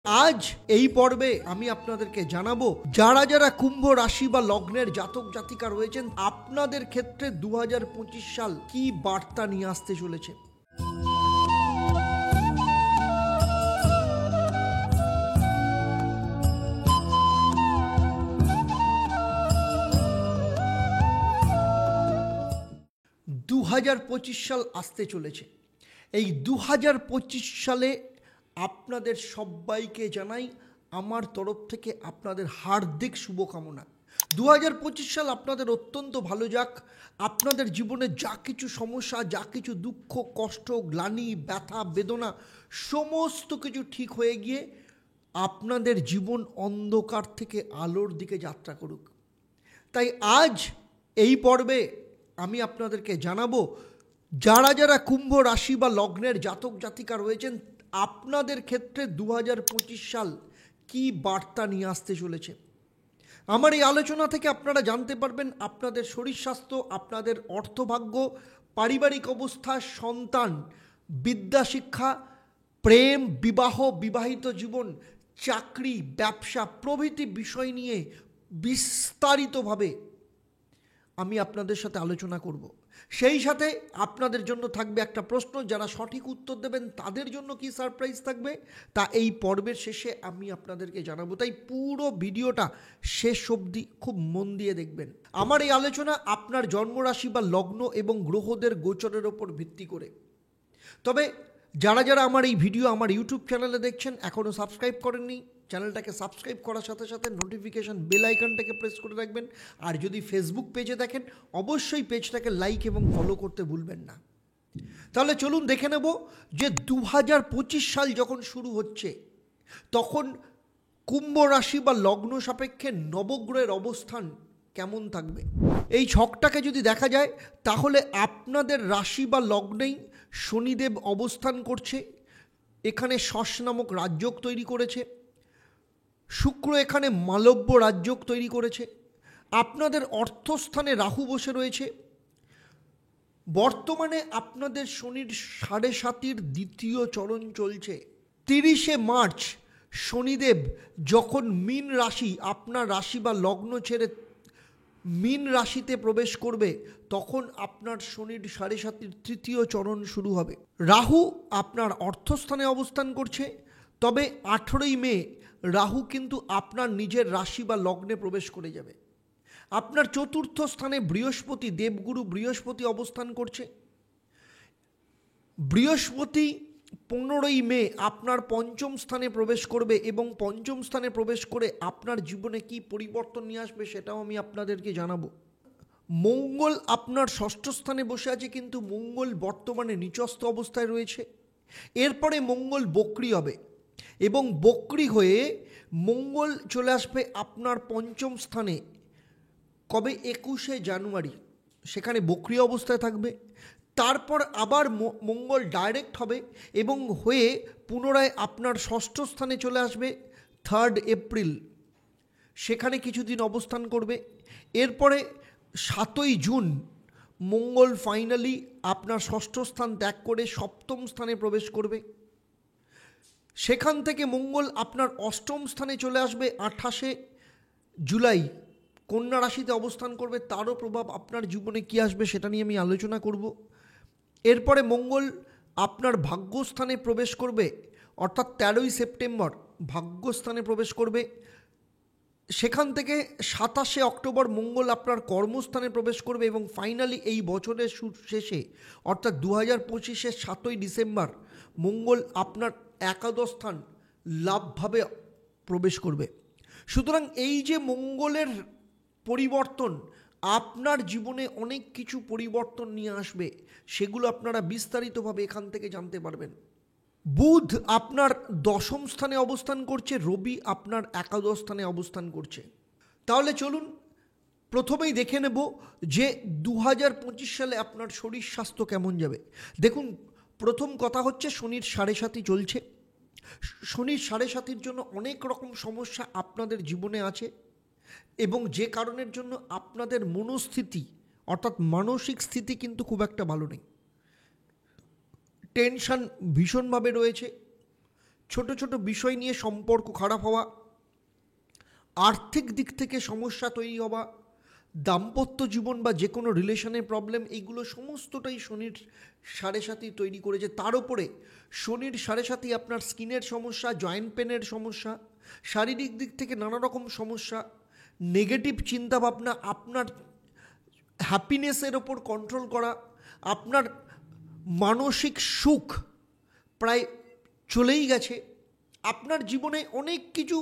আজ এই পর্বে আমি আপনাদেরকে জানাবো যারা যারা কুম্ভ রাশি বা লগ্নের জাতক জাতিকা রয়েছেন আপনাদের ক্ষেত্রে 2025 সাল কি বার্তা নিয়ে আসতে চলেছে। দু সাল আসতে চলেছে। এই 2025 সালে আপনাদের সবাইকে জানাই আমার তরফ থেকে আপনাদের হার্দিক শুভকামনা। 2025 সাল আপনাদের অত্যন্ত ভালো যাক। আপনাদের জীবনে যা কিছু সমস্যা, যা কিছু দুঃখ, কষ্ট, গ্লানি, ব্যথা, বেদনা সমস্ত কিছু ঠিক হয়ে গিয়ে আপনাদের জীবন অন্ধকার থেকে আলোর দিকে যাত্রা করুক। তাই আজ এই পর্বে আমি আপনাদেরকে জানাবো যারা যারা কুম্ভ রাশি বা লগ্নের জাতক জাতিকা রয়েছেন আপনাদের ক্ষেত্রে 2025 সাল কি বার্তা নিয়ে আসতে চলেছে। আমার এই আলোচনা থেকে আপনারা জানতে পারবেন আপনাদের শরীর স্বাস্থ্য, আপনাদের অর্থভাগ্য, পারিবারিক অবস্থা, সন্তান, বিদ্যা শিক্ষা, প্রেম, বিবাহ, বিবাহিত জীবন, চাকরি, ব্যবসা প্রভৃতি বিষয় নিয়ে বিস্তারিতভাবে আমি আপনাদের সাথে আলোচনা করব। সেই সাথে আপনাদের জন্য থাকবে একটা প্রশ্ন, যারা সঠিক উত্তর দেবেন তাদের জন্য কি সারপ্রাইজ থাকবে তা এই পর্বের শেষে আমি আপনাদেরকে জানাবো। তাই পুরো ভিডিওটা শেষ অবধি খুব মন দিয়ে দেখবেন। আমার এই আলোচনা আপনার জন্মরাশি বা লগ্ন এবং গ্রহদের গোচরের ওপর ভিত্তি করে। তবে যারা যারা আমার এই ভিডিও আমার ইউটিউব চ্যানেলে দেখছেন এখনও সাবস্ক্রাইব করেননি, চ্যানেলটাকে সাবস্ক্রাইব করার সাথে সাথে নোটিফিকেশান বেল আইকনটাকে প্রেস করে রাখবেন। আর যদি ফেসবুক পেজে দেখেন অবশ্যই পেজটাকে লাইক এবং ফলো করতে ভুলবেন না। তাহলে চলুন দেখে নেব যে 2025 সাল যখন শুরু হচ্ছে তখন কুম্ভ রাশি বা লগ্ন সাপেক্ষে নবগ্রহের অবস্থান কেমন থাকবে। এই ছকটাকে যদি দেখা যায় তাহলে আপনাদের রাশি বা লগ্নেই শনিদেব অবস্থান করছে। এখানে শশ নামক রাজযোগ তৈরি করেছে। শুক্র এখানে মালব্য রাজযোগ তৈরি করেছে। আপনাদের অর্থস্থানে রাহু বসে রয়েছে। বর্তমানে আপনাদের শনির 7.5 দ্বিতীয় চরণ চলছে। 30শে মার্চ শনিদেব যখন মীন রাশি, আপনার রাশি বা লগ্ন ছেড়ে মীন রাশিতে প্রবেশ করবে তখন আপনার শনির 7.5 তৃতীয় চরণ শুরু হবে। রাহু আপনার অর্থস্থানে অবস্থান করছে। তবে 18ই মে রাহু কিন্তু আপনার নিজের রাশি বা লগ্নে প্রবেশ করে যাবে। আপনার চতুর্থ স্থানে বৃহস্পতি, দেবগুরু বৃহস্পতি অবস্থান করছে। বৃহস্পতি 15ই মে আপনার পঞ্চম স্থানে প্রবেশ করবে এবং পঞ্চম স্থানে প্রবেশ করে আপনার জীবনে কি পরিবর্তন নিয়ে আসবে সেটাও আমি আপনাদেরকে জানাবো। মঙ্গল আপনার ষষ্ঠ স্থানে বসে আছে, কিন্তু মঙ্গল বর্তমানে নিচস্থ অবস্থায় রয়েছে। এরপরে মঙ্গল বক্রী হবে এবং বক্রী হয়ে মঙ্গল চলে আসবে আপনার পঞ্চম স্থানে। কবে? 21শে জানুয়ারি। সেখানে বক্রী অবস্থায় থাকবে। তারপর আবার মঙ্গল ডাইরেক্ট হবে এবং হয়ে পুনরায় আপনার ষষ্ঠ স্থানে চলে আসবে 3 এপ্রিল। সেখানে কিছুদিন অবস্থান করবে। এরপরে 7ই জুন মঙ্গল ফাইনালি আপনার ষষ্ঠ স্থান ত্যাগ করে সপ্তম স্থানে প্রবেশ করবে। সেখান থেকে মঙ্গল আপনার অষ্টম স্থানে চলে আসবে 28শে জুলাই। কন্যা রাশিতে অবস্থান করবে, তারও প্রভাব আপনার জীবনে কী আসবে সেটা নিয়ে আমি আলোচনা করব। এরপরে মঙ্গল আপনার ভাগ্যস্থানে প্রবেশ করবে, অর্থাৎ 13ই সেপ্টেম্বর ভাগ্যস্থানে প্রবেশ করবে। সেখান থেকে 27শে অক্টোবর মঙ্গল আপনার কর্মস্থানে প্রবেশ করবে এবং ফাইনালি এই বছরের শেষে অর্থাৎ 2025-এর 7ই ডিসেম্বর মঙ্গল আপনার একাদশ স্থান লাভভাবে প্রবেশ করবে। সুতরাং এই যে মঙ্গলের পরিবর্তন আপনার জীবনে অনেক কিছু পরিবর্তন নিয়ে আসবে, সেগুলো আপনারা বিস্তারিতভাবে এখান থেকে জানতে পারবেন। বুধ আপনার দশম স্থানে অবস্থান করছে, রবি আপনার একাদশ স্থানে অবস্থান করছে। তাহলে চলুন প্রথমেই দেখে নেব যে 2025 সালে আপনার শরীর স্বাস্থ্য কেমন যাবে। দেখুন, প্রথম কথা হচ্ছে শনির 7.5 চলছে। শনির 7.5 জন্য অনেক রকম সমস্যা আপনাদের জীবনে আছে এবং যে কারণের জন্য আপনাদের মনস্থিতি অর্থাৎ মানসিক স্থিতি কিন্তু খুব একটা ভালো নেই। টেনশন ভীষণভাবে রয়েছে, ছোট ছোট বিষয় নিয়ে সম্পর্ক খারাপ হওয়া, আর্থিক দিক থেকে সমস্যা তৈরি হওয়া, দাম্পত্য জীবন বা যে কোনো রিলেশনের প্রবলেম, এইগুলো সমস্তটাই শনির সাড়ে সাথী তৈরি করেছে। তার উপরে শনির সাড়ে সাথী আপনার স্কিনের সমস্যা, জয়েন্ট পেনের সমস্যা, শারীরিক দিক থেকে নানা রকম সমস্যা, নেগেটিভ চিন্তাভাবনা, আপনার হ্যাপিনেসের ওপর কন্ট্রোল করা, আপনার মানসিক সুখ প্রায় চলেই গেছে, আপনার জীবনে অনেক কিছু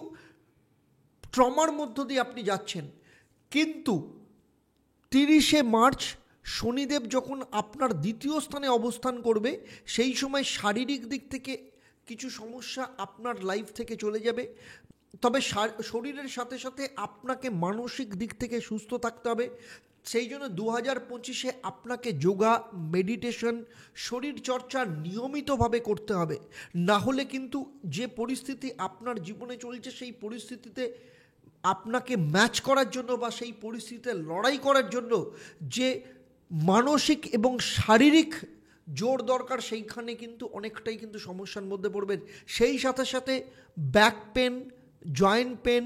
ট্রমার মধ্য দিয়ে আপনি যাচ্ছেন। কিন্তু 30শে মার্চ শনিদেব যখন আপনার দ্বিতীয় স্থানে অবস্থান করবে, সেই সময় শারীরিক দিক থেকে কিছু সমস্যা আপনার লাইফ থেকে চলে যাবে। তবে শরীরের সাথে সাথে আপনাকে মানসিক দিক থেকে সুস্থ থাকতে হবে। সেই জন্য 2025-এ আপনাকে যোগা, মেডিটেশন, শরীরচর্চা নিয়মিতভাবে করতে হবে। না হলে কিন্তু যে পরিস্থিতি আপনার জীবনে চলছে, সেই পরিস্থিতিতে আপনাকে ম্যাচ করার জন্য বা সেই পরিস্থিতিতে লড়াই করার জন্য যে মানসিক এবং শারীরিক জোর দরকার, সেইখানে কিন্তু অনেকটাই কিন্তু সমস্যার মধ্যে পড়বেন। সেই সাথে সাথে ব্যাক পেন, জয়েন্ট পেন,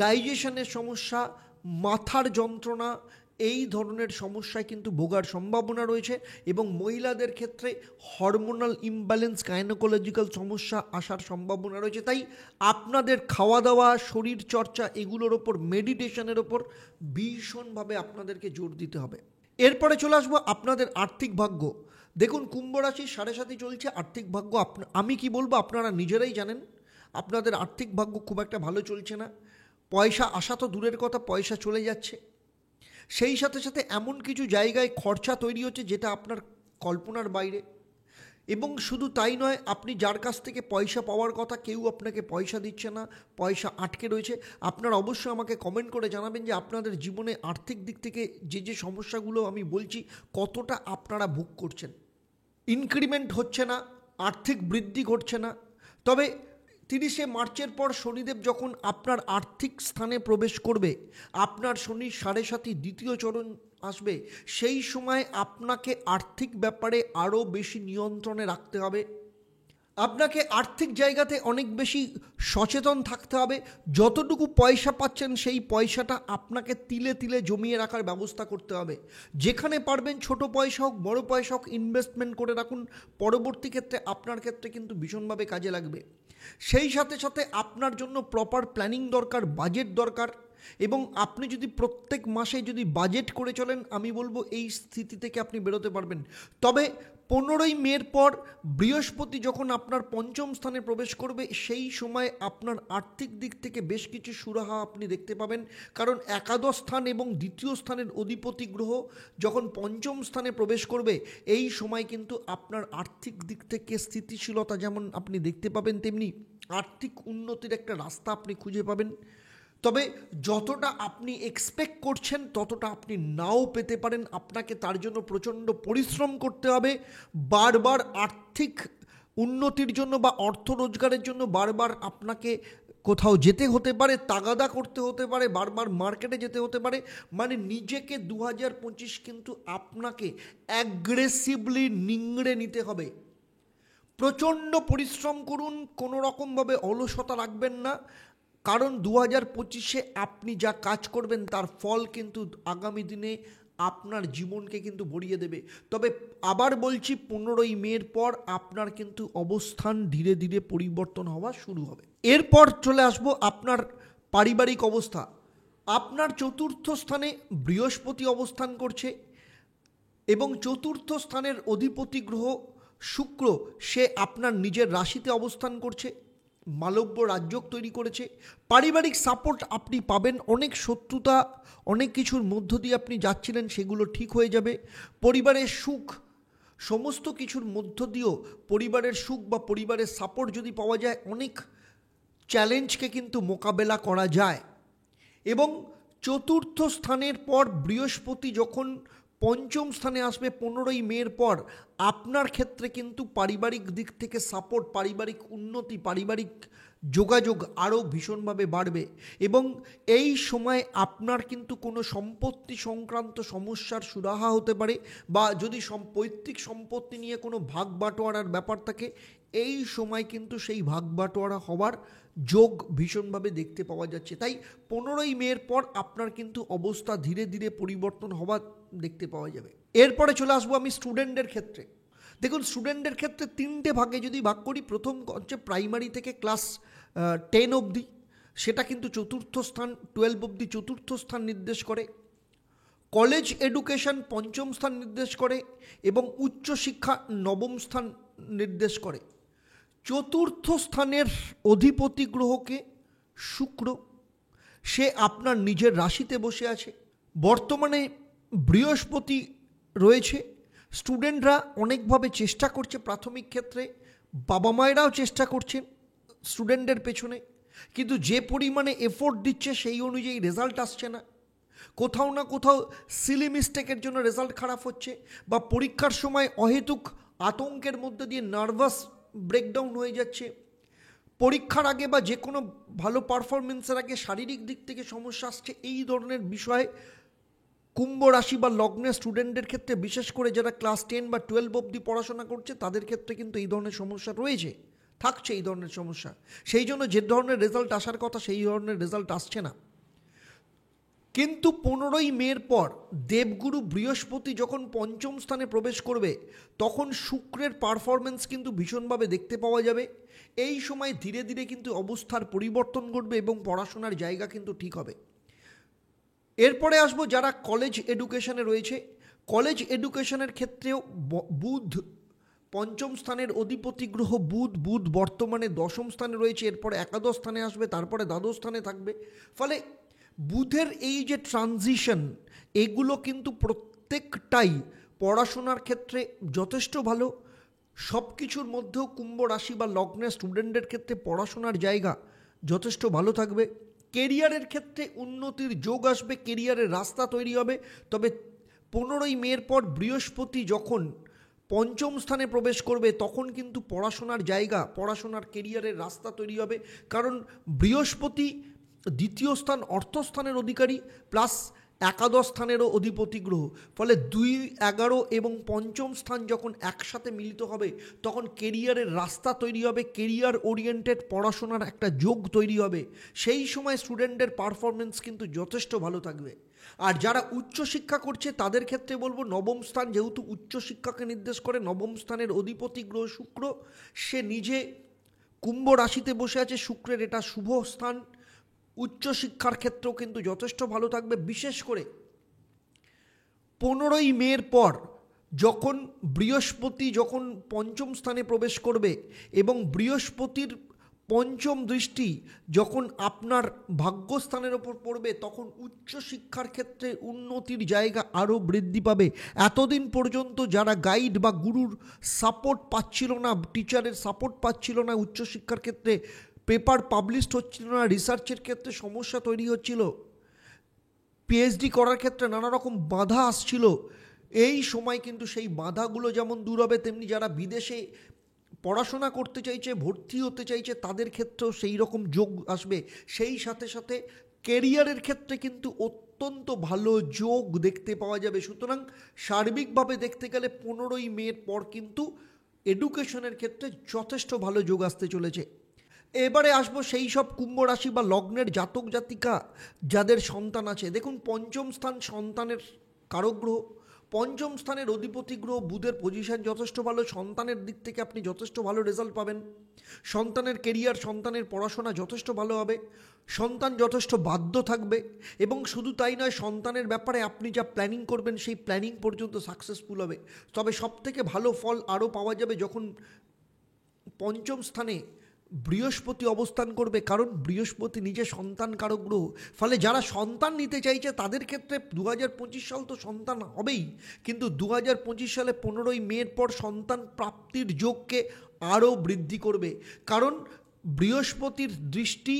ডাইজেশনের সমস্যা, মাথার যন্ত্রণা, এই ধরনের সমস্যায় কিন্তু ভোগার সম্ভাবনা রয়েছে। এবং মহিলাদের ক্ষেত্রে হরমোনাল ইমব্যালেন্স, গাইনোকোলজিক্যাল সমস্যা আসার সম্ভাবনা রয়েছে। তাই আপনাদের খাওয়া দাওয়া, শরীর চর্চা, এগুলোর ওপর, মেডিটেশনের ওপর ভীষণভাবে আপনাদেরকে জোর দিতে হবে। এরপরে চলে আসবো আপনাদের আর্থিক ভাগ্য। দেখুন, কুম্ভ রাশির সাড়ে সাথী চলছে। আর্থিক ভাগ্য আমি কি বলবো, আপনারা নিজেরাই জানেন। আপনাদের আর্থিক ভাগ্য খুব একটা ভালো চলছে না। পয়সা আসা তো দূরের কথা, পয়সা চলে যাচ্ছে। সেই সাথে সাথে এমন কিছু জায়গায় খরচা তৈরি হচ্ছে যেটা আপনার কল্পনার বাইরে। এবং শুধু তাই নয়, আপনি যার কাছ থেকে পয়সা পাওয়ার কথা, কেউ আপনাকে পয়সা দিচ্ছে না, পয়সা আটকে রয়েছে। আপনারা অবশ্যই আমাকে কমেন্ট করে জানাবেন যে আপনাদের জীবনে আর্থিক দিক থেকে যে যে সমস্যাগুলো আমি বলছি, কতটা আপনারা ভোগ করছেন। ইনক্রিমেন্ট হচ্ছে না, আর্থিক বৃদ্ধি ঘটছে না। তবে 30শে মার্চের পর শনিদেব যখন আপনার আর্থিক স্থানে প্রবেশ করবে, আপনার শনির সাড়ে সাথী দ্বিতীয় চরণ আসবে, সেই সময় আপনাকে আর্থিক ব্যাপারে আরও বেশি নিয়ন্ত্রণে রাখতে হবে। আপনাকে আর্থিক জায়গাতে অনেক বেশি সচেতন থাকতে হবে। যতটুকু পয়সা পাচ্ছেন, সেই পয়সাটা আপনাকে তিলে তিলে জমিয়ে রাখার ব্যবস্থা করতে হবে। যেখানে পারবেন, ছোট পয়সা হোক, বড় পয়সা হোক, ইনভেস্টমেন্ট করে রাখুন। পরবর্তী ক্ষেত্রে আপনার ক্ষেত্রে কিন্তু ভীষণভাবে কাজে লাগবে। সেই সাথে সাথে আপনার জন্য প্রপার প্ল্যানিং দরকার, বাজেট দরকার। এবং আপনি যদি প্রত্যেক মাসে যদি বাজেট করে চলেন, আমি বলবো এই স্থিতি থেকে আপনি বেরোতে পারবেন। তবে 15ই মের পর বৃহস্পতি যখন আপনার পঞ্চম স্থানে প্রবেশ করবে, সেই সময় আপনার আর্থিক দিক থেকে বেশ কিছু সুরাহা আপনি দেখতে পাবেন। কারণ একাদশ স্থান এবং দ্বিতীয় স্থানের অধিপতি গ্রহ যখন পঞ্চম স্থানে প্রবেশ করবে, এই সময় কিন্তু আপনার আর্থিক দিক থেকে স্থিতিশীলতা যেমন আপনি দেখতে পাবেন, তেমনি আর্থিক উন্নতির একটা রাস্তা আপনি খুঁজে পাবেন। তবে যতটা আপনি এক্সপেক্ট করছেন, ততটা আপনি নাও পেতে পারেন। আপনাকে তার জন্য প্রচণ্ড পরিশ্রম করতে হবে। বারবার আর্থিক উন্নতির জন্য বা অর্থ রোজগারের জন্য বারবার আপনাকে কোথাও যেতে হতে পারে, তাগাদা করতে হতে পারে, বারবার মার্কেটে যেতে হতে পারে। মানে নিজেকে 2025 কিন্তু আপনাকে অ্যাগ্রেসিভলি নিংড়ে নিতে হবে। প্রচণ্ড পরিশ্রম করুন, কোনো রকমভাবে অলসতা রাখবেন না। কারণ 2025-এ আপনি যা কাজ করবেন, তার ফল কিন্তু আগামী দিনে আপনার জীবনকে কিন্তু ভরিয়ে দেবে। তবে আবার বলছি, 15ই মের পর আপনার কিন্তু অবস্থান ধীরে ধীরে পরিবর্তন হওয়া শুরু হবে। এরপর চলে আসবো আপনার পারিবারিক অবস্থা। আপনার চতুর্থ স্থানে বৃহস্পতি অবস্থান করছে এবং চতুর্থ স্থানের অধিপতি গ্রহ শুক্র, সে আপনার নিজের রাশিতে অবস্থান করছে, মালব্য রাজযোগ তৈরি করেছে। পারিবারিক সাপোর্ট আপনি পাবেন। অনেক শত্রুতা, অনেক কিছুর মধ্য দিয়ে আপনি যাচ্ছিলেন, সেগুলো ঠিক হয়ে যাবে। পরিবারের সুখ, সমস্ত কিছুর মধ্য দিয়েও পরিবারের সুখ বা পরিবারের সাপোর্ট যদি পাওয়া যায়, অনেক চ্যালেঞ্জকে কিন্তু মোকাবেলা করা যায়। এবং চতুর্থ স্থানের পর বৃহস্পতি যখন পঞ্চম স্থানে আসবে 15ই মের পর, আপনার ক্ষেত্রে কিন্তু পারিবারিক দিক থেকে সাপোর্ট, পারিবারিক উন্নতি, পারিবারিক যোগাযোগ আরও ভীষণভাবে বাড়বে এবং এই সময় আপনার কিন্তু কোনো সম্পত্তি সংক্রান্ত সমস্যার সুরাহা হতে পারে, বা যদি পৈতৃক সম্পত্তি নিয়ে কোনো ভাগ বাটোয়ারার ব্যাপার থাকে, এই সময় কিন্তু সেই ভাগ বাটোয়ারা হওয়ার যোগ ভীষণভাবে দেখতে পাওয়া যাচ্ছে। তাই 15ই মের পর আপনার কিন্তু অবস্থা ধীরে ধীরে পরিবর্তন হওয়া দেখতে পাওয়া যাবে। এরপরে চলে আসবো আমি স্টুডেন্টদের ক্ষেত্রে। দেখুন, স্টুডেন্টদের ক্ষেত্রে 3টে ভাগে যদি ভাগ করি, প্রথম হচ্ছে প্রাইমারি থেকে ক্লাস 10 অবধি, সেটা কিন্তু চতুর্থ স্থান, 12 অবধি চতুর্থ স্থান নির্দেশ করে। কলেজ এডুকেশন পঞ্চম স্থান নির্দেশ করে এবং উচ্চশিক্ষা নবম স্থান নির্দেশ করে। চতুর্থ স্থানের অধিপতি গ্রহকে শুক্র, সে আপনার নিজের রাশিতে বসে আছে। বর্তমানে বৃহস্পতি রয়েছে। স্টুডেন্টরা অনেকভাবে চেষ্টা করছে প্রাথমিক ক্ষেত্রে, বাবা মায়েরাও চেষ্টা করছেন স্টুডেন্টদের পেছনে, কিন্তু যে পরিমাণে এফোর্ট দিচ্ছে সেই অনুযায়ী রেজাল্ট আসছে না। কোথাও না কোথাও সিলি মিস্টেকের জন্য রেজাল্ট খারাপ হচ্ছে, বা পরীক্ষার সময় অহেতুক আতঙ্কের মধ্যে দিয়ে নার্ভাস ব্রেকডাউন হয়ে যাচ্ছে। পরীক্ষার আগে বা যে কোনো ভালো পারফরমেন্সের আগে শারীরিক দিক থেকে সমস্যা আসছে। এই ধরনের বিষয়ে কুম্ভ রাশি বা লগ্নের স্টুডেন্টদের ক্ষেত্রে, বিশেষ করে যারা ক্লাস 10 বা 12 অবধি পড়াশোনা করছে, তাদের ক্ষেত্রে কিন্তু এই ধরনের সমস্যা রয়েছে, থাকছে এই ধরনের সমস্যা। সেই জন্য যে ধরনের রেজাল্ট আসার কথা সেই ধরনের রেজাল্ট আসছে না। কিন্তু 15ই মের পর দেবগুরু বৃহস্পতি যখন পঞ্চম স্থানে প্রবেশ করবে, তখন শুক্রের পারফরমেন্স কিন্তু ভীষণভাবে দেখতে পাওয়া যাবে। এই সময় ধীরে ধীরে কিন্তু অবস্থার পরিবর্তন ঘটবে এবং পড়াশোনার জায়গা কিন্তু ঠিক হবে। এরপরে আসবো যারা কলেজ এডুকেশনে রয়েছে। কলেজ এডুকেশনের ক্ষেত্রেও বুধ পঞ্চম স্থানের অধিপতি গ্রহ বুধ বর্তমানে দশম স্থানে রয়েছে, এরপরে একাদশ স্থানে আসবে, তারপরে দ্বাদশ স্থানে থাকবে। ফলে বুধের এই যে ট্রানজিশন, এগুলো কিন্তু প্রত্যেকটাই পড়াশোনার ক্ষেত্রে যথেষ্ট ভালো। সব কিছুর মধ্যেও কুম্ভ রাশি বা লগ্নের স্টুডেন্টদের ক্ষেত্রে পড়াশোনার জায়গা যথেষ্ট ভালো থাকবে। কেরিয়ারের ক্ষেত্রে উন্নতির যোগ আসবে, কেরিয়ারের রাস্তা তৈরি হবে। তবে 15ই মের পর বৃহস্পতি যখন পঞ্চম স্থানে প্রবেশ করবে, তখন কিন্তু পড়াশোনার জায়গা, পড়াশোনার কেরিয়ারের রাস্তা তৈরি হবে। কারণ বৃহস্পতি দ্বিতীয় স্থান অর্থস্থানের অধিকারী, প্লাস একাদশ স্থানেরও অধিপতি গ্রহ। ফলে 2, 11 এবং পঞ্চম স্থান যখন একসাথে মিলিত হবে, তখন কেরিয়ারের রাস্তা তৈরি হবে, কেরিয়ার ওরিয়েন্টেড পড়াশোনার একটা যোগ তৈরি হবে। সেই সময় স্টুডেন্টদের পারফরমেন্স কিন্তু যথেষ্ট ভালো থাকবে। আর যারা উচ্চশিক্ষা করছে তাদের ক্ষেত্রে বলবো, নবম স্থান যেহেতু উচ্চশিক্ষাকে নির্দেশ করে, নবম স্থানের অধিপতি গ্রহ শুক্র, সে নিজে কুম্ভ রাশিতে বসে আছে। শুক্রের এটা শুভ স্থান। উচ্চশিক্ষার ক্ষেত্রেও কিন্তু যথেষ্ট ভালো থাকবে। বিশেষ করে 15ই মের পর যখন বৃহস্পতি যখন পঞ্চম স্থানে প্রবেশ করবে এবং বৃহস্পতির পঞ্চম দৃষ্টি যখন আপনার ভাগ্যস্থানের ওপর পড়বে, তখন উচ্চশিক্ষার ক্ষেত্রে উন্নতির জায়গা আরও বৃদ্ধি পাবে। এতদিন পর্যন্ত যারা গাইড বা গুরুর সাপোর্ট পাচ্ছিল না, টিচারের সাপোর্ট পাচ্ছিল না উচ্চশিক্ষার ক্ষেত্রে, পেপার পাবলিশড হচ্ছিল না, রিসার্চের ক্ষেত্রে সমস্যা তৈরি হচ্ছিল, পিএইচডি করার ক্ষেত্রে নানা রকম বাধা আসছিল, এই সময় কিন্তু সেই বাধাগুলো যেমন দূর হবে, তেমনি যারা বিদেশে পড়াশোনা করতে চাইছে, ভর্তি হতে চাইছে, তাদের ক্ষেত্রেও সেই রকম যোগ আসবে। সেই সাথে সাথে কেরিয়ারের ক্ষেত্রে কিন্তু অত্যন্ত ভালো যোগ দেখতে পাওয়া যাবে। সুতরাং সার্বিকভাবে দেখতে গেলে 15ই মের পর কিন্তু এডুকেশনের ক্ষেত্রে যথেষ্ট ভালো যোগ আসতে চলেছে। এবারে আসবো সেই সব কুম্ভ রাশি বা লগ্নের জাতক জাতিকা যাদের সন্তান আছে। দেখুন, পঞ্চম স্থান সন্তানের কারক গ্রহ, পঞ্চম স্থানের অধিপতি গ্রহ বুধের পজিশন যথেষ্ট ভালো। সন্তানের দিক থেকে আপনি যথেষ্ট ভালো রেজাল্ট পাবেন। সন্তানের কেরিয়ার, সন্তানের পড়াশোনা যথেষ্ট ভালো হবে। সন্তান যথেষ্ট বাধ্য থাকবে এবং শুধু তাই নয়, সন্তানের ব্যাপারে আপনি যা প্ল্যানিং করবেন সেই প্ল্যানিং পর্যন্ত সাকসেসফুল হবে। তবে সবথেকে ভালো ফল আরও পাওয়া যাবে যখন পঞ্চম স্থানে বৃহস্পতি অবস্থান করবে, কারণ বৃহস্পতি নিজে সন্তান কারক গ্রহ। ফলে যারা সন্তান নিতে চাইছে তাদের ক্ষেত্রে 2025 সাল তো সন্তান হবেই, কিন্তু 2025 সালে 15ই মের পর সন্তান প্রাপ্তির যোগকে আরও বৃদ্ধি করবে। কারণ বৃহস্পতির দৃষ্টি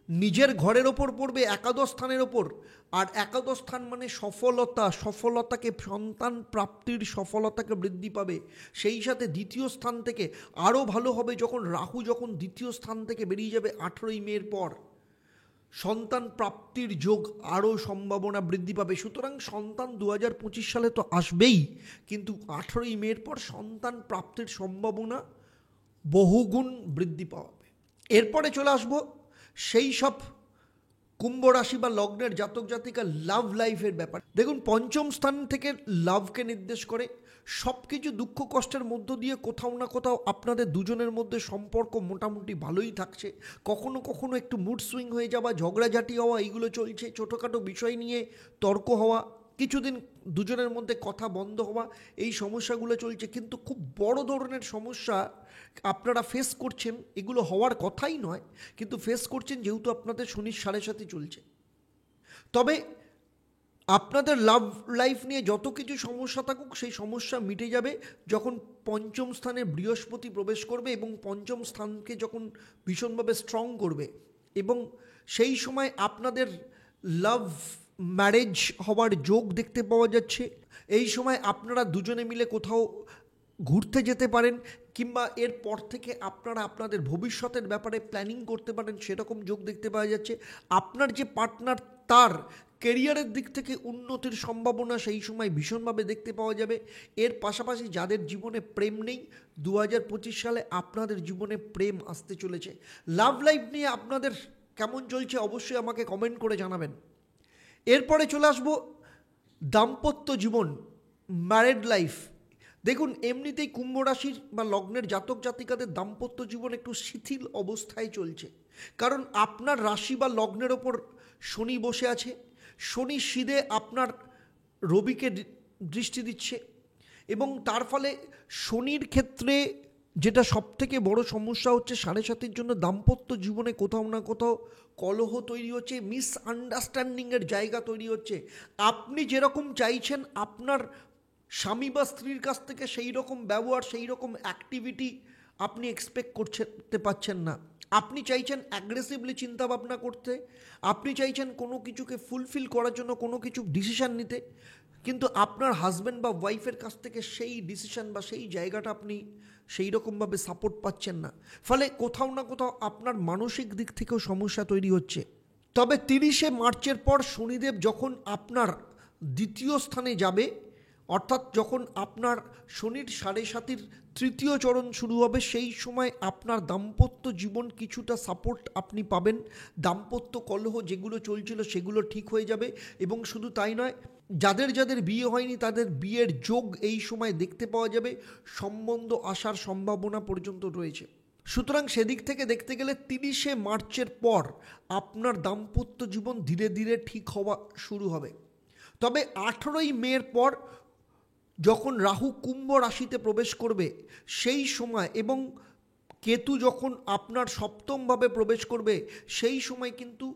নিজের ঘরের ওপর পড়বে একাদশ স্থানের ওপর, আর একাদশ স্থান মানে সফলতাকে, সন্তান প্রাপ্তির সফলতাকে বৃদ্ধি পাবে। সেই সাথে দ্বিতীয় স্থান থেকে আরও ভালো হবে রাহু যখন দ্বিতীয় স্থান থেকে বেরিয়ে যাবে 18ই মের পর, সন্তান প্রাপ্তির যোগ আরও সম্ভাবনা বৃদ্ধি পাবে। সুতরাং সন্তান 2025 সালে তো আসবেই, কিন্তু 18ই মের পর সন্তান প্রাপ্তির সম্ভাবনা বহুগুণ বৃদ্ধি পাবে। এরপরে চলে আসবো সেই সব কুম্ভ রাশি বা লগ্নের জাতক জাতিকা লাভ লাইফের ব্যাপার। দেখুন, পঞ্চম স্থান থেকে লাভকে নির্দেশ করে। সব কিছু দুঃখ কষ্টের মধ্য দিয়ে কোথাও না কোথাও আপনাদের দুজনের মধ্যে সম্পর্ক মোটামুটি ভালোই থাকছে। কখনো কখনো একটু মুড সুইং হয়ে যাওয়া, ঝগড়াঝাটি হওয়া, এইগুলো চলছে। ছোটোখাটো বিষয় নিয়ে তর্ক হওয়া, কিছুদিন দুজনের মধ্যে কথা বন্ধ হওয়া, এই সমস্যাগুলো চলছে। কিন্তু খুব বড় ধরনের সমস্যা আপনারা ফেস করছেন, এগুলো হওয়ার কথাই নয়, কিন্তু ফেস করছেন যেহেতু আপনাদের শনির 7.5 চলছে। তবে আপনাদের লাভ লাইফ নিয়ে যত কিছু সমস্যা থাকুক, সেই সমস্যা মিটে যাবে যখন পঞ্চম স্থানে বৃহস্পতি প্রবেশ করবে এবং পঞ্চম স্থানকে যখন ভীষণভাবে স্ট্রং করবে, এবং সেই সময় আপনাদের লাভ ম্যারেজ হওয়ার যোগ দেখতে পাওয়া যাচ্ছে। এই সময় আপনারা দুজনে মিলে কোথাও ঘুরতে যেতে পারেন, কিংবা এর পর থেকে আপনারা আপনাদের ভবিষ্যতের ব্যাপারে প্ল্যানিং করতে পারেন, সেরকম যোগ দেখতে পাওয়া যাচ্ছে। আপনার যে পার্টনার, তার কেরিয়ারের দিক থেকে উন্নতির সম্ভাবনা সেই সময় ভীষণভাবে দেখতে পাওয়া যাবে। এর পাশাপাশি যাদের জীবনে প্রেম নেই, 2025 সালে আপনাদের জীবনে প্রেম আসতে চলেছে। লাভ লাইফ নিয়ে আপনাদের কেমন চলছে অবশ্যই আমাকে কমেন্ট করে জানাবেন। এরপরে চলে আসবো দাম্পত্য জীবন, ম্যারেড লাইফ। দেখুন, এমনিতেই কুম্ভ রাশির বা লগ্নের জাতক জাতিকাদের দাম্পত্য জীবন একটু শিথিল অবস্থায় চলছে, কারণ আপনার রাশি বা লগ্নের ওপর শনি বসে আছে। শনি সিধে আপনার রবিকে দৃষ্টি দিচ্ছে, এবং তার ফলে শনির ক্ষেত্রে যেটা সবথেকে বড় সমস্যা হচ্ছে, 7.5 জন্য দাম্পত্য জীবনে কোথাও না কোথাও কলহ তৈরি হচ্ছে, মিসআন্ডারস্ট্যান্ডিংয়ের জায়গা তৈরি হচ্ছে। আপনি যেরকম চাইছেন আপনার স্বামী বা স্ত্রীর কাছ থেকে সেই রকম ব্যবহার, সেই রকম অ্যাক্টিভিটি আপনি এক্সপেক্ট করতে পারছেন না। আপনি চাইছেন অ্যাগ্রেসিভলি চিন্তাভাবনা করতে, আপনি চাইছেন কোনো কিছুকে ফুলফিল করার জন্য কোনো কিছু ডিসিশান নিতে, কিন্তু আপনার হাজব্যান্ড বা ওয়াইফের কাছ থেকে সেই ডিসিশান বা সেই জায়গাটা আপনি সেই রকমভাবে সাপোর্ট পাচ্ছেন না। ফলে কোথাও না কোথাও আপনার মানসিক দিক থেকেও সমস্যা তৈরি হচ্ছে। তবে 30শে মার্চের পর শনিদেব যখন আপনার দ্বিতীয় স্থানে যাবে, অর্থাৎ যখন আপনার শনির 7.5 তৃতীয় চরণ শুরু হবে, সেই সময় আপনার দাম্পত্য জীবন কিছুটা সাপোর্ট আপনি পাবেন। দাম্পত্য কলহ যেগুলো চলছিল সেগুলো ঠিক হয়ে যাবে, এবং শুধু তাই নয়, যাদের যাদের বিয়ে হয়নি তাদের বিয়ের যোগ এই সময় দেখতে পাওয়া যাবে, সম্বন্ধ আসার সম্ভাবনা পর্যন্ত রয়েছে। সুতরাং সেদিক থেকে দেখতে গেলে 30শে মার্চের পর আপনার দাম্পত্য জীবন ধীরে ধীরে ঠিক হওয়া শুরু হবে। তবে 18ই মের পর যখন রাহু কুম্ভ রাশিতে প্রবেশ করবে সেই সময়, এবং কেতু যখন আপনার সপ্তমভাবে প্রবেশ করবে, সেই সময় কিন্তু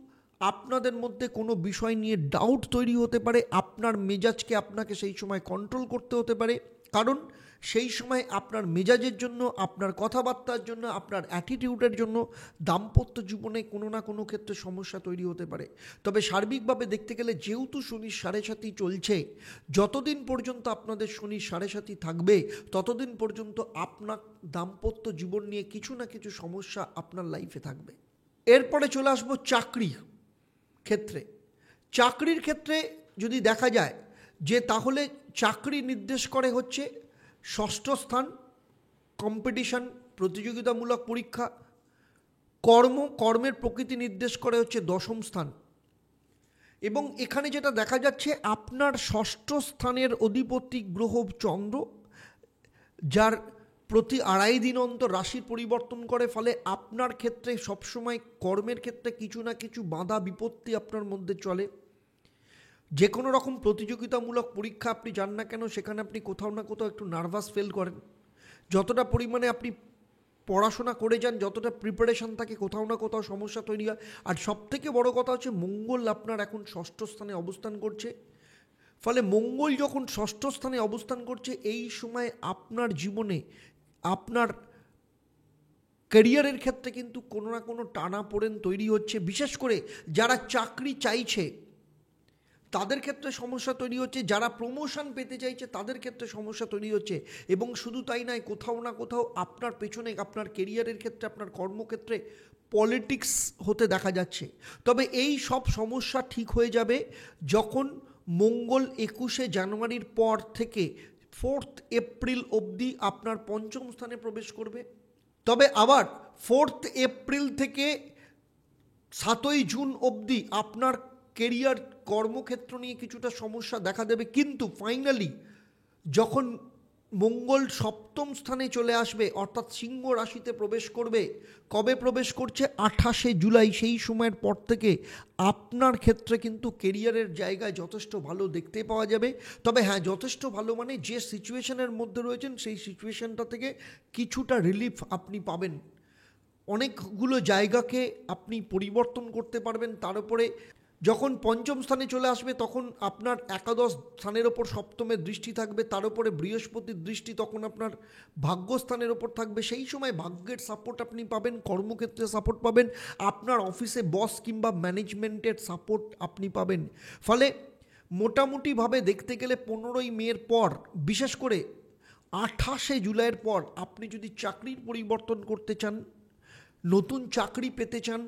আপনাদের মধ্যে কোনো বিষয় নিয়ে ডাউট তৈরি হতে পারে। আপনার মেজাজকে আপনাকে সেই সময় কন্ট্রোল করতে হতে পারে, কারণ সেই সময় আপনার মেজাজের জন্য, আপনার কথাবার্তার জন্য, আপনার অ্যাটিটিউডের জন্য দাম্পত্য জীবনে কোনো না কোনো ক্ষেত্রে সমস্যা তৈরি হতে পারে। তবে সার্বিকভাবে দেখতে গেলে যেহেতু শনির 7.5 চলছে, যতদিন পর্যন্ত আপনাদের শনির 7.5 থাকবে ততদিন পর্যন্ত আপনার দাম্পত্য জীবন নিয়ে কিছু না কিছু সমস্যা আপনার লাইফে থাকবে। এরপরে চলে আসবো চাকরি ক্ষেত্রে। চাকরির ক্ষেত্রে যদি দেখা যায় যে, তাহলে চাকরি নির্দেশ করে হচ্ছে 6ষ্ঠ স্থান, কম্পিটিশন, প্রতিযোগিতামূলক পরীক্ষা। কর্মের প্রকৃতি নির্দেশ করে হচ্ছে 10ম স্থান, এবং এখানে যেটা দেখা যাচ্ছে আপনার 6ষ্ঠ স্থানের অধিপতি গ্রহ চন্দ্র, যার প্রতি 2.5 দিন অন্তর রাশির পরিবর্তন করে, ফলে আপনার ক্ষেত্রে সবসময় কর্মের ক্ষেত্রে কিছু না কিছু বাধা বিপত্তি আপনার মধ্যে চলে। যে কোনো রকম প্রতিযোগিতামূলক পরীক্ষা আপনি যান না কেন, সেখানে আপনি কোথাও না কোথাও একটু নার্ভাস ফিল করেন। যতটা পরিমাণে আপনি পড়াশোনা করে যান, যতটা প্রিপারেশন থাকে, কোথাও না কোথাও সমস্যা তৈরি হয়। আর সবথেকে বড় কথা হচ্ছে, মঙ্গল আপনার এখন 6ষ্ঠ স্থানে অবস্থান করছে। ফলে মঙ্গল যখন 6ষ্ঠ স্থানে অবস্থান করছে, এই সময় আপনার জীবনে আপনার ক্যারিয়ারের ক্ষেত্রে কিন্তু কোনো না কোনো টানাপোড়েন তৈরি হচ্ছে। বিশেষ করে যারা চাকরি চাইছে তাদের ক্ষেত্রে সমস্যা তৈরি হচ্ছে, যারা প্রমোশন পেতে চাইছে তাদের ক্ষেত্রে সমস্যা তৈরি হচ্ছে। এবং শুধু তাই নয়, কোথাও না কোথাও আপনার পেছনে আপনার কেরিয়ারের ক্ষেত্রে, আপনার কর্মক্ষেত্রে পলিটিক্স হতে দেখা যাচ্ছে। তবে এই সব সমস্যা ঠিক হয়ে যাবে যখন মঙ্গল 21শে জানুয়ারির পর থেকে 4th এপ্রিল অবধি আপনার পঞ্চম স্থানে প্রবেশ করবে। তবে আবার 4th এপ্রিল থেকে 7ই জুন অবধি আপনার কেরিয়ার, কর্মক্ষেত্র নিয়ে কিছুটা সমস্যা দেখা দেবে। কিন্তু ফাইনালি যখন মঙ্গল সপ্তম স্থানে চলে আসবে, অর্থাৎ সিংহ রাশিতে প্রবেশ করবে, কবে প্রবেশ করছে? 28শে জুলাই। সেই সময়ের পর থেকে আপনার ক্ষেত্রে কিন্তু কেরিয়ারের জায়গায় যথেষ্ট ভালো দেখতে পাওয়া যাবে। তবে হ্যাঁ, যথেষ্ট ভালো মানে যে সিচুয়েশনের মধ্যে রয়েছেন সেই সিচুয়েশনটা থেকে কিছুটা রিলিফ আপনি পাবেন। অনেকগুলো জায়গাকে আপনি পরিবর্তন করতে পারবেন। তার উপরে যখন পঞ্চম স্থানে চলে আসবে তখন আপনার একাদশ স্থানের ওপর সপ্তমের দৃষ্টি থাকবে, তার উপরে বৃহস্পতির দৃষ্টি তখন আপনার ভাগ্যস্থানের ওপর থাকবে। সেই সময় ভাগ্যের সাপোর্ট আপনি পাবেন, কর্মক্ষেত্রে সাপোর্ট পাবেন, আপনার অফিসে বস কিংবা ম্যানেজমেন্টের সাপোর্ট আপনি পাবেন। ফলে মোটামুটিভাবে দেখতে গেলে 15ই মের পর, বিশেষ করে 28শে জুলাইয়ের পর আপনি যদি চাকরির পরিবর্তন করতে চান, নতুন চাকরি পেতে চান,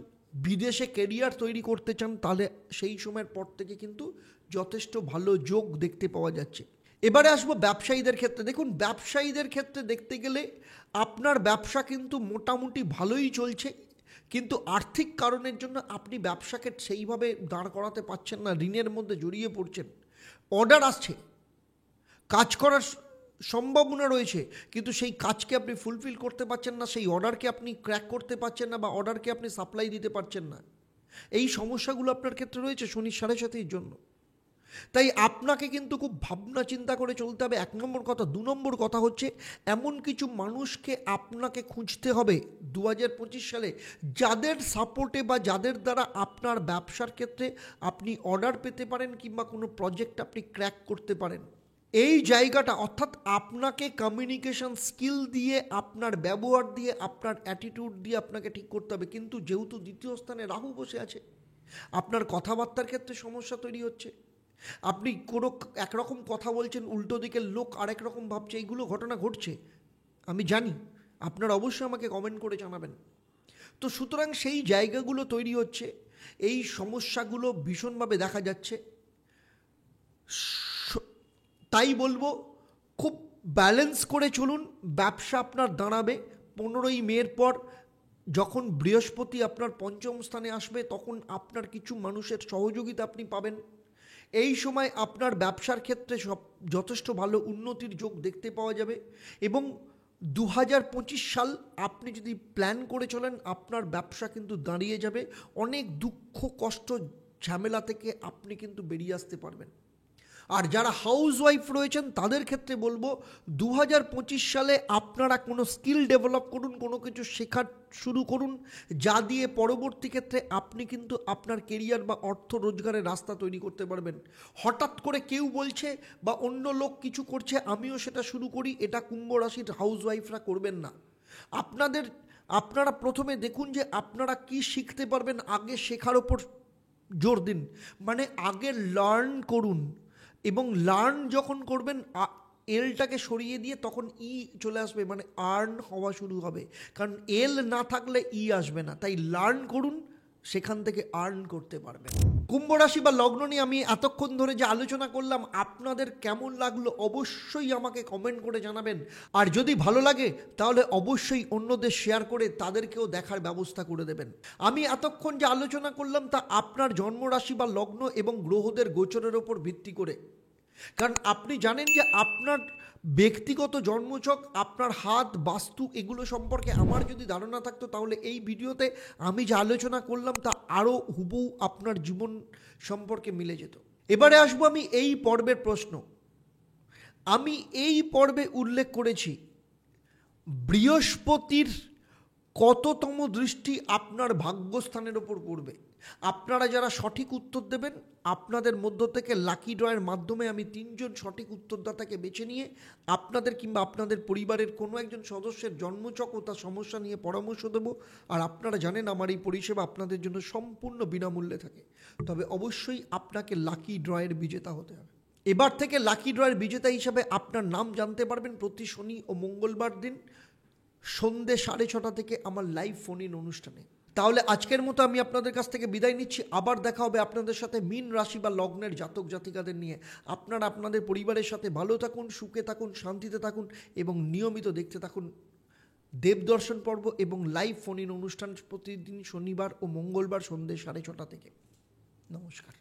বিদেশে কেরিয়ার তৈরি করতে চান, তাহলে সেই সময়ের পর থেকে কিন্তু যথেষ্ট ভালো যোগ দেখতে পাওয়া যাচ্ছে। এবারে আসবো ব্যবসায়ীদের ক্ষেত্রে। দেখুন, ব্যবসায়ীদের ক্ষেত্রে দেখতে গেলে আপনার ব্যবসা কিন্তু মোটামুটি ভালোই চলছে, কিন্তু আর্থিক কারণের জন্য আপনি ব্যবসাকে সেইভাবে দাঁড় করাতে পারছেন না, ঋণের মধ্যে জড়িয়ে পড়ছেন। অর্ডার আসছে, কাজ করার সম্ভাবনা রয়েছে, কিন্তু সেই কাজকে আপনি ফুলফিল করতে পারছেন না, সেই অর্ডারকে আপনি ক্র্যাক করতে পারছেন না, বা অর্ডারকে আপনি সাপ্লাই দিতে পারছেন না। এই সমস্যাগুলো আপনার ক্ষেত্রে রয়েছে শনির 7.5-এর জন্য। তাই আপনাকে কিন্তু খুব ভাবনা চিন্তা করে চলতে হবে, 1 নম্বর কথা। 2 নম্বর কথা হচ্ছে, এমন কিছু মানুষকে আপনাকে খুঁজতে হবে 2025 সালে, যাদের সাপোর্টে বা যাদের দ্বারা আপনার ব্যবসার ক্ষেত্রে আপনি অর্ডার পেতে পারেন কিংবা কোনো প্রজেক্ট আপনি ক্র্যাক করতে পারেন। এই জায়গাটা, অর্থাৎ আপনাকে কমিউনিকেশন স্কিল দিয়ে, আপনার ব্যবহার দিয়ে, আপনার অ্যাটিটিউড দিয়ে আপনাকে ঠিক করতে হবে। কিন্তু যেহেতু দ্বিতীয় স্থানে রাহু বসে আছে, আপনার কথাবার্তার ক্ষেত্রে সমস্যা তৈরি হচ্ছে। আপনি কোনো একরকম কথা বলছেন, উল্টো দিকের লোক আরেক রকম ভাবছে। এইগুলো ঘটনা ঘটছে, আমি জানি। আপনারা অবশ্যই আমাকে কমেন্ট করে জানাবেন। তো সুতরাং সেই জায়গাগুলো তৈরি হচ্ছে, এই সমস্যাগুলো ভীষণভাবে দেখা যাচ্ছে। তাই বলবো, খুব ব্যালেন্স করে চলুন, ব্যবসা আপনার দাঁড়াবে। 15ই মের পর যখন বৃহস্পতি আপনার পঞ্চম স্থানে আসবে, তখন আপনার কিছু মানুষের সহযোগিতা আপনি পাবেন। এই সময় আপনার ব্যবসার ক্ষেত্রে যথেষ্ট ভালো উন্নতির যোগ দেখতে পাওয়া যাবে। এবং 2025 সাল আপনি যদি প্ল্যান করে চলেন, আপনার ব্যবসা কিন্তু দাঁড়িয়ে যাবে। অনেক দুঃখ, কষ্ট, ঝামেলা থেকে আপনি কিন্তু বেরিয়ে আসতে পারবেন। আর যারা হাউসওয়াইফ রয়েছেন তাদের ক্ষেত্রে বলবো, 2025 সালে আপনারা কোনো স্কিল ডেভেলপ করুন, কোনো কিছু শেখার শুরু করুন, যা দিয়ে পরবর্তী ক্ষেত্রে আপনি কিন্তু আপনার কেরিয়ার বা অর্থ রোজগারের রাস্তা তৈরি করতে পারবেন। হঠাৎ করে কেউ বলছে বা অন্য লোক কিছু করছে আমিও সেটা শুরু করি, এটা কুম্ভ রাশির হাউসওয়াইফরা করবেন না। আপনারা প্রথমে দেখুন যে আপনারা কি শিখতে পারবেন, আগে শেখার ওপর জোর দিন। মানে আগে লার্ন করুন, এবং লার্ন যখন করবেন এলটাকে সরিয়ে দিয়ে তখন ই চলে আসবে, মানে আর্ন হওয়া শুরু হবে। কারণ এল না থাকলে ই আসবে না। তাই লার্ন করুন, সেখান থেকে আর্ন করতে পারবেন। কুম্ভ রাশি বা লগ্ন নিয়ে আমি এতক্ষণ ধরে যে আলোচনা করলাম, আপনাদের কেমন লাগলো অবশ্যই আমাকে কমেন্ট করে জানাবেন। আর যদি ভালো লাগে তাহলে অবশ্যই অন্যদের শেয়ার করে তাদেরকেও দেখার ব্যবস্থা করে দেবেন। আমি এতক্ষণ যে আলোচনা করলাম তা আপনার জন্মরাশি বা লগ্ন এবং গ্রহদের গোচরের ওপর ভিত্তি করে। কারণ আপনি জানেন যে আপনার ব্যক্তিগত জন্মছক, আপনার হাত, বাস্তু, এগুলো সম্পর্কে আমার যদি ধারণা থাকতো তাহলে এই ভিডিওতে আমি যা আলোচনা করলাম তা আরও হুবহু আপনার জীবন সম্পর্কে মিলে যেত। এবারে আসবো আমি এই পর্বের প্রশ্ন। আমি এই পর্বে উল্লেখ করেছি বৃহস্পতির কততম দৃষ্টি আপনার ভাগ্যস্থানের ওপর পড়বে। আপনারা যারা সঠিক উত্তর দেবেন, আপনাদের মধ্য থেকে লাকি ড্রয়ের মাধ্যমে আমি 3জন সঠিক উত্তরদাতাকে বেছে নিয়ে আপনাদের কিংবা আপনাদের পরিবারের কোনো একজন সদস্যের জন্মছক ও তার সমস্যা নিয়ে পরামর্শ দেবো। আর আপনারা জানেন আমার এই পরিষেবা আপনাদের জন্য সম্পূর্ণ বিনামূল্যে থাকে। তবে অবশ্যই আপনাকে লাকি ড্রয়ের বিজেতা হতে হবে। এবার থেকে লাকি ড্রয়ের বিজেতা হিসাবে আপনার নাম জানতে পারবেন প্রতি শনি ও মঙ্গলবার দিন সন্ধ্যে 6:30 থেকে আমার লাইভ ফোন ইন অনুষ্ঠানে। তাহলে আজকের মতো আমি আপনাদের কাছ থেকে বিদায় নিচ্ছি। আবার দেখা হবে আপনাদের সাথে মীন রাশি বা লগ্নের জাতক জাতিকাদের নিয়ে। আপনারা আপনাদের পরিবারের সাথে ভালো থাকুন, সুখে থাকুন, শান্তিতে থাকুন এবং নিয়মিত দেখতে থাকুন দেবদর্শন পর্ব এবং লাইভ ফোন ইন অনুষ্ঠান প্রতিদিন শনিবার ও মঙ্গলবার সন্ধ্যে 6:30 থেকে। নমস্কার।